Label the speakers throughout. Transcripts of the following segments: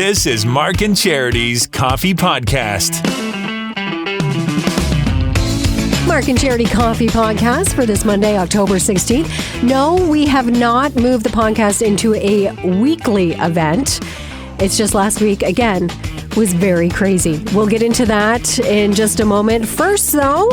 Speaker 1: This is Mark and Charity's Coffee Podcast.
Speaker 2: Mark and Charity Coffee Podcast for this Monday, October 16th. No, we have not moved the podcast into a weekly event. It's just last week, again, was very crazy. We'll get into that in just a moment. First, though,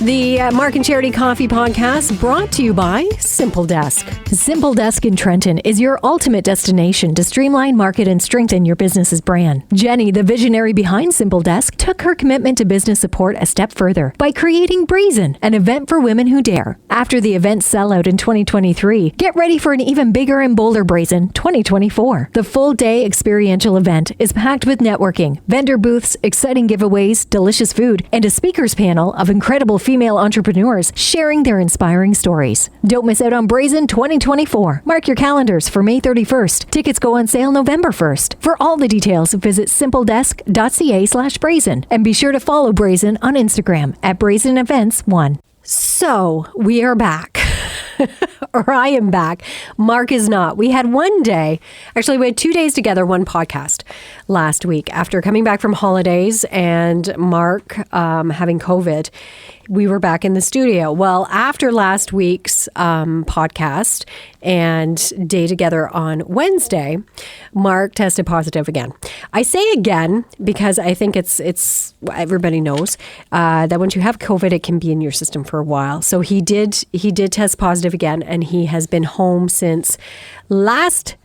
Speaker 2: the Mark and Charity Coffee Podcast brought to you by Simple Desk. Simple Desk in Trenton is your ultimate destination to streamline, market, and strengthen your business's brand. Jenny, the visionary behind Simple Desk, took her commitment to business support a step further by creating Brazen, an event for women who dare. After the event sellout in 2023, get ready for an even bigger and bolder Brazen 2024. The full-day experiential event is packed with networking, vendor booths, exciting giveaways, delicious food, and a speakers panel of incredible female entrepreneurs sharing their inspiring stories. Don't miss out on Brazen 2024. Mark your calendars for May 31st. Tickets go on sale November 1st. For all the details, visit simpledesk.ca/Brazen and be sure to follow Brazen on Instagram at Brazen Events 1. So we are back. Or I am back. Mark is not. We had one day, actually we had 2 days together, one podcast last week after coming back from holidays and Mark having COVID. We were back in the studio. Well, after last week's podcast and day together on Wednesday, Mark tested positive again. I say again because I think it's everybody knows that once you have COVID, it can be in your system for a while. So he did test positive again, and he has been home since last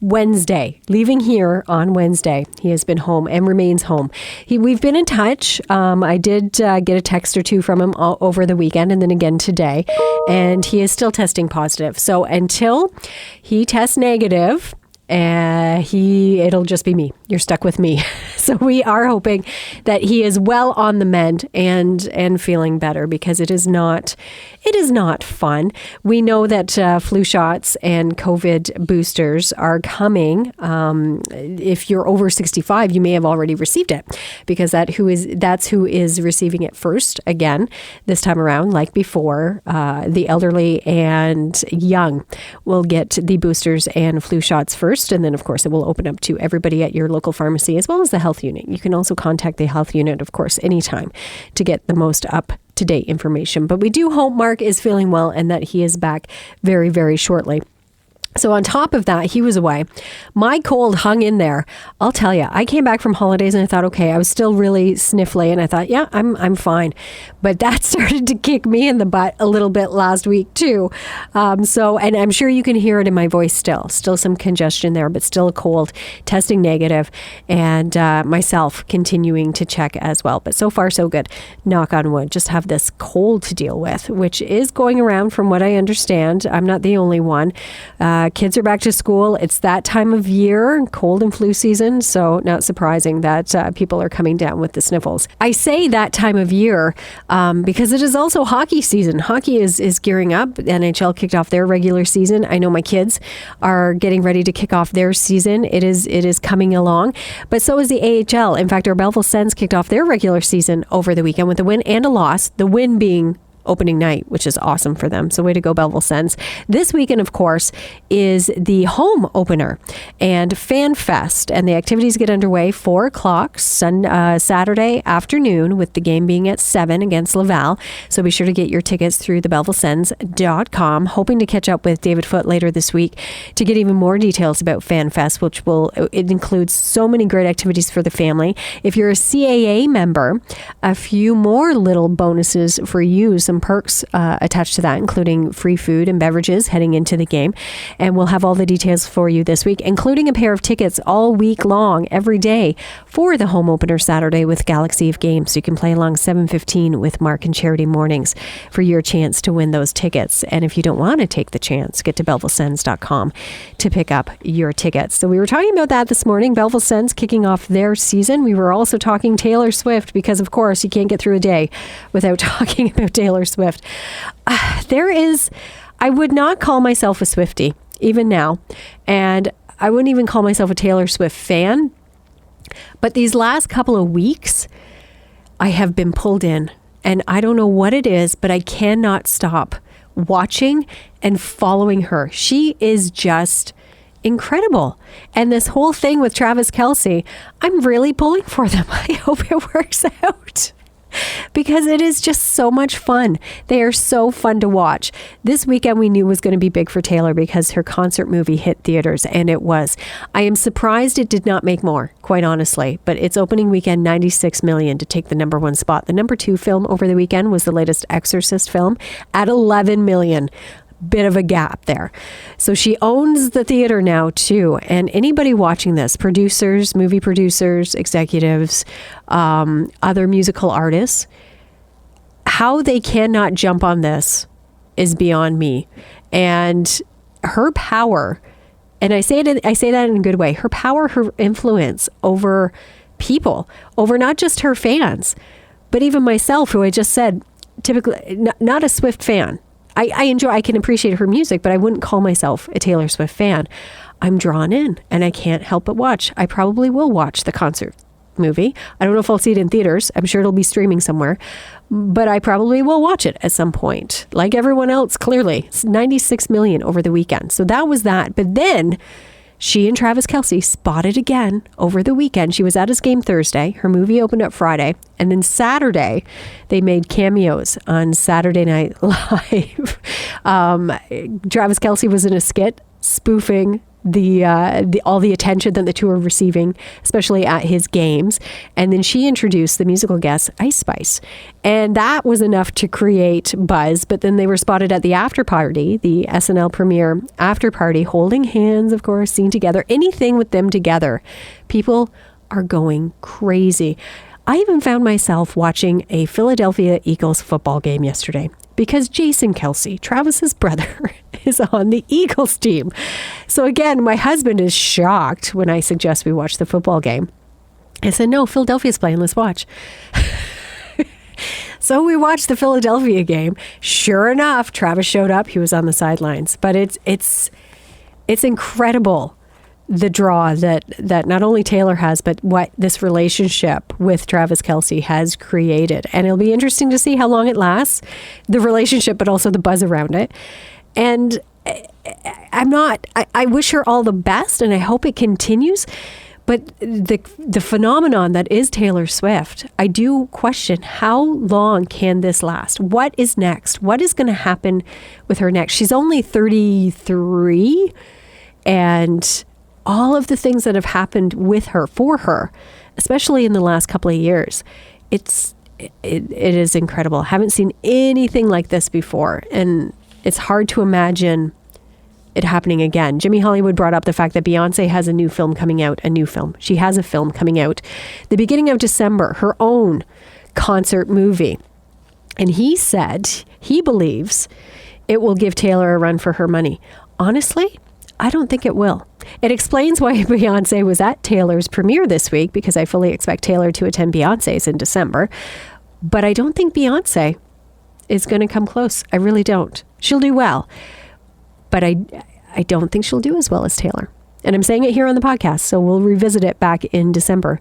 Speaker 2: Wednesday, leaving here on Wednesday. He has been home and remains home. We've been in touch. I did get a text or two from him over the weekend and then again today, and he is still testing positive. So until he tests negative, it'll just be me. You're stuck with me. So we are hoping that he is well on the mend and feeling better, because it is not fun. We know that flu shots and COVID boosters are coming. If you're over 65, you may have already received it, because that's who is receiving it first again this time around. Like before, the elderly and young will get the boosters and flu shots first, and then of course it will open up to everybody at your local pharmacy as well as the health unit. You can also contact the health unit, of course, anytime to get the most up-to-date information. But we do hope Mark is feeling well and that he is back very, very shortly. So on top of that, he was away. My cold hung in there. I'll tell you, I came back from holidays and I thought, okay, I was still really sniffly, and I thought, yeah, I'm fine. But that started to kick me in the butt a little bit last week too. And I'm sure you can hear it in my voice still some congestion there, but still a cold, testing negative, and myself continuing to check as well. But so far, so good. Knock on wood. Just have this cold to deal with, which is going around from what I understand. I'm not the only one. Kids are back to school. It's that time of year, cold and flu season. So not surprising that people are coming down with the sniffles. I say that time of year because it is also hockey season. Hockey is gearing up. The NHL kicked off their regular season. I know my kids are getting ready to kick off their season. It is coming along. But so is the AHL. In fact, our Belleville Sens kicked off their regular season over the weekend with a win and a loss. The win being opening night, which is awesome for them. So way to go, Belleville Sens. This weekend, of course, is the home opener and Fan Fest, and the activities get underway 4 o'clock Saturday afternoon, with the game being at 7 against Laval. So be sure to get your tickets through thebellevillesens.com. Hoping to catch up with David Foote later this week to get even more details about Fan Fest, it includes so many great activities for the family. If you're a CAA member, a few more little bonuses for you, some perks attached to that, including free food and beverages heading into the game. And we'll have all the details for you this week, including a pair of tickets all week long, every day, for the home opener Saturday with Galaxy of Games. So you can play along 7:15 with Mark and Charity mornings for your chance to win those tickets. And if you don't want to take the chance, get to bellevillesens.com to pick up your tickets. So we were talking about that this morning. Belleville Sens kicking off their season. We were also talking Taylor Swift, because of course you can't get through a day without talking about Taylor Swift. I would not call myself a Swiftie, even now, and I wouldn't even call myself a Taylor Swift fan, but these last couple of weeks, I have been pulled in, and I don't know what it is, but I cannot stop watching and following her. She is just incredible. And this whole thing with Travis Kelce, I'm really pulling for them. I hope it works out because it is just so much fun. They are so fun to watch. This weekend we knew was going to be big for Taylor because her concert movie hit theaters, and it was. I am surprised it did not make more, quite honestly, but its opening weekend, $96 million to take the number one spot. The number two film over the weekend was the latest Exorcist film at $11 million. Bit of a gap there. So she owns the theater now too. And anybody watching this, producers, movie producers, executives, other musical artists, how they cannot jump on this is beyond me. And her power, and I say that in a good way, her power, her influence over people, over not just her fans, but even myself, who I just said, typically not a Swift fan. I can appreciate her music, but I wouldn't call myself a Taylor Swift fan. I'm drawn in and I can't help but watch. I probably will watch the concert movie. I don't know if I'll see it in theaters. I'm sure it'll be streaming somewhere, but I probably will watch it at some point. Like everyone else, clearly. It's $96 million over the weekend. So that was that. But then she and Travis Kelce spotted again over the weekend. She was at his game Thursday. Her movie opened up Friday. And then Saturday, they made cameos on Saturday Night Live. Travis Kelce was in a skit spoofing all the attention that the two are receiving, especially at his games. And then she introduced the musical guest, Ice Spice. And that was enough to create buzz. But then they were spotted at the after party, the SNL premiere after party, holding hands, of course, seen together. Anything with them together, people are going crazy. I even found myself watching a Philadelphia Eagles football game yesterday because Jason Kelce, Travis's brother, is on the Eagles team. So again, my husband is shocked when I suggest we watch the football game. I said, no, Philadelphia's playing, let's watch. So we watched the Philadelphia game. Sure enough, Travis showed up. He was on the sidelines. But it's incredible, the draw that not only Taylor has, but what this relationship with Travis Kelce has created. And it'll be interesting to see how long it lasts, the relationship, but also the buzz around it. And I wish her all the best and I hope it continues. But the phenomenon that is Taylor Swift, I do question how long can this last? What is next? What is going to happen with her next? She's only 33, and all of the things that have happened with her, for her, especially in the last couple of years, it is incredible. Haven't seen anything like this before, and it's hard to imagine it happening again. Jimmy Hollywood brought up the fact that Beyonce has a new film coming out, She has a film coming out the beginning of December, her own concert movie. And he said he believes it will give Taylor a run for her money. Honestly, I don't think it will. It explains why Beyonce was at Taylor's premiere this week, because I fully expect Taylor to attend Beyonce's in December. But I don't think Beyonce is going to come close. I really don't. She'll do well. But I don't think she'll do as well as Taylor. And I'm saying it here on the podcast, so we'll revisit it back in December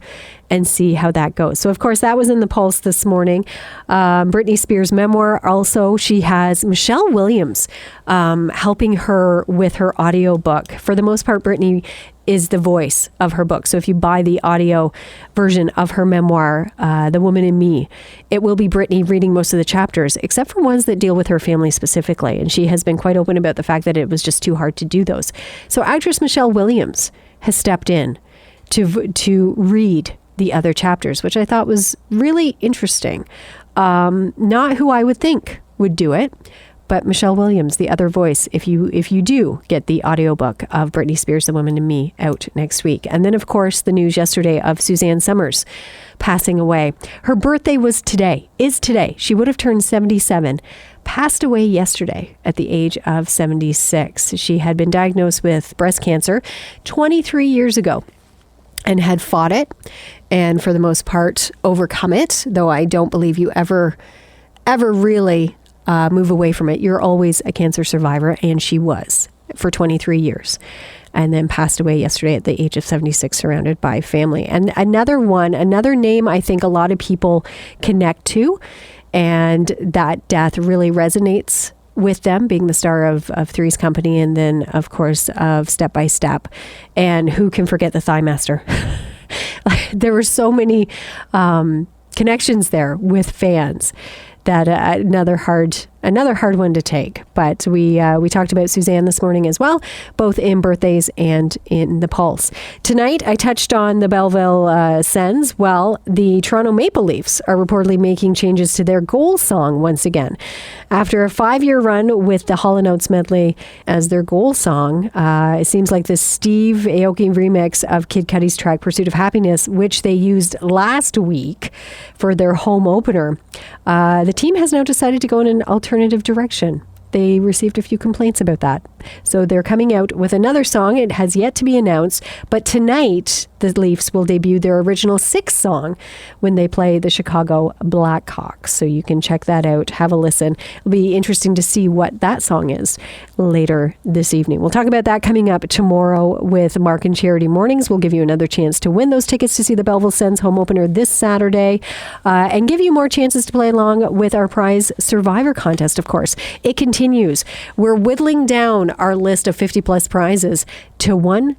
Speaker 2: and see how that goes. So, of course, that was in the Pulse this morning. Britney Spears' memoir also. She has Michelle Williams helping her with her audiobook. For the most part, Britney is the voice of her book. So if you buy the audio version of her memoir, The Woman in Me, it will be Britney reading most of the chapters, except for ones that deal with her family specifically. And she has been quite open about the fact that it was just too hard to do those. So actress Michelle Williams has stepped in to read the other chapters, which I thought was really interesting. Not who I would think would do it, but Michelle Williams, the other voice, if you do get the audiobook of Britney Spears, The Woman in Me, out next week. And then, of course, the news yesterday of Suzanne Summers passing away. Her birthday is today. She would have turned 77, passed away yesterday at the age of 76. She had been diagnosed with breast cancer 23 years ago and had fought it and, for the most part, overcome it, though I don't believe you ever really move away from it. You're always a cancer survivor, and she was for 23 years, and then passed away yesterday at the age of 76, surrounded by family. And another name I think a lot of people connect to, and that death really resonates with them, being the star of Three's Company, and then, of course, of Step by Step. And who can forget the Thigh Master? There were so many connections there with fans that another hard one to take. But we talked about Suzanne this morning as well, both in Birthdays and in the Pulse. Tonight, I touched on the Belleville Sens. Well, the Toronto Maple Leafs are reportedly making changes to their goal song once again. After a 5-year run with the Hall & Oates medley as their goal song, it seems like the Steve Aoki remix of Kid Cudi's track Pursuit of Happiness, which they used last week for their home opener, the team has now decided to go in an alternative direction. They received a few complaints about that. So they're coming out with another song. It has yet to be announced, but tonight the Leafs will debut their original 6th song when they play the Chicago Blackhawks. So you can check that out, have a listen. It'll be interesting to see what that song is later this evening. We'll talk about that coming up tomorrow with Mark and Charity Mornings. We'll give you another chance to win those tickets to see the Belleville Sens home opener this Saturday, and give you more chances to play along with our prize Survivor contest, of course. It continues. We're whittling down our list of 50 plus prizes to one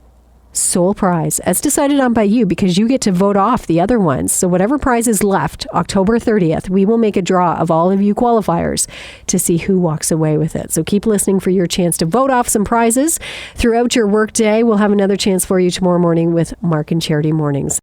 Speaker 2: sole prize, as decided on by you, because you get to vote off the other ones. So whatever prize is left, October 30th, we will make a draw of all of you qualifiers to see who walks away with it. So keep listening for your chance to vote off some prizes throughout your workday. We'll have another chance for you tomorrow morning with Mark and Charity Mornings.